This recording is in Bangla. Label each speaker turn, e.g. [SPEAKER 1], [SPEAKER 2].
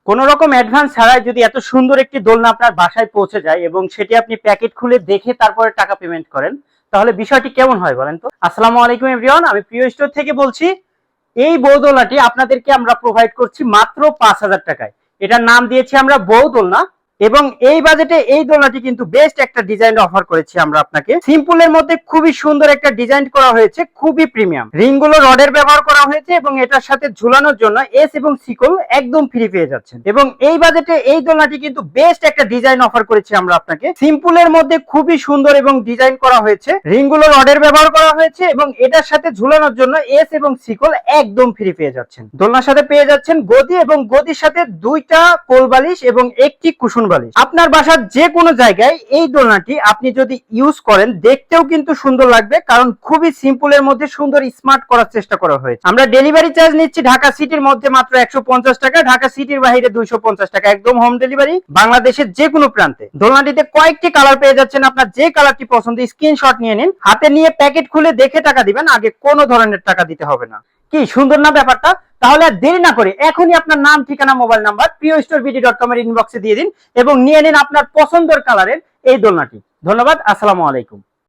[SPEAKER 1] কোনো রকম অ্যাডভান্স ছাড়াই যদি এত সুন্দর একটি দোলনা আপনার বাসায় পৌঁছে যায় এবং সেটি আপনি প্যাকেট খুলে দেখে তারপরে টাকা পেমেন্ট করেন, তাহলে বিষয়টি কেমন হয় বলেন তো? আসসালামু আলাইকুম এভরিওয়ান, আমি প্রিয় স্টোর থেকে বলছি। এই বউ দোলনাটি আপনাদেরকে আমরা প্রোভাইড করছি মাত্র 5,000 টাকায়। এটার নাম দিয়েছি আমরা বউ দোলনা। এবং এই বাজেটে এই দোলনাটি কিন্তু বেস্ট একটা ডিজাইন অফার করেছি আমরা আপনাকে। সিম্পলের মধ্যে খুবই সুন্দর একটা ডিজাইন করা হয়েছে, খুবই প্রিমিয়াম। রিংগুলো রডের ব্যবহার করা হয়েছে এবং এটার সাথে ঝুলানোর জন্য এস এবং সিকল একদম ফ্রি পেয়ে যাচ্ছেন। এবং এই বাজেটে এই দোলনাটি কিন্তু বেস্ট একটা ডিজাইন অফার করেছি আমরা আপনাকে। সিম্পলের মধ্যে খুবই সুন্দর এবং ডিজাইন করা হয়েছে, রিংগুলো রডের ব্যবহার করা হয়েছে এবং এটার সাথে ঝুলানোর জন্য এস এবং সিকল একদম ফ্রি পেয়ে যাচ্ছেন। দোলনার সাথে পেয়ে যাচ্ছেন গদি এবং গদির সাথে দুইটা কোল বালিশ এবং একটি কুশন বালিশ। আপনার বাসার যে কোনো জায়গায় এই দোলনাটি আপনি যদি ইউজ করেন দেখতেও কিন্তু সুন্দর লাগবে, কারণ খুবই সিম্পলের মধ্যে সুন্দর স্মার্ট করার চেষ্টা করা হয়েছে। আমরা ডেলিভারি চার্জ নিচ্ছি ঢাকা সিটির মধ্যে মাত্র 150 টাকা, ঢাকা সিটির বাইরে 250 টাকা, একদম হোম ডেলিভারি বাংলাদেশের যে কোনো প্রান্তে। দোলনাটিতে কয়েকটি কালার পেয়ে যাচ্ছেন, আপনার যে কালারটি পছন্দ স্ক্রিনশট নিয়ে নিন, হাতে নিয়ে প্যাকেট খুলে দেখে টাকা দিবেন, আগে কোনো ধরনের টাকা দিতে হবে না। কি সুন্দর না ব্যাপারটা? তাহলে আর দেরি না করে এখনই আপনার নাম, ঠিকানা, মোবাইল নাম্বার priostorebd.com এর ইনবক্সে দিয়ে দিন এবং নিয়ে নিন আপনার পছন্দের কালারের এই দোলনাটি। ধন্যবাদ, আসসালামু আলাইকুম।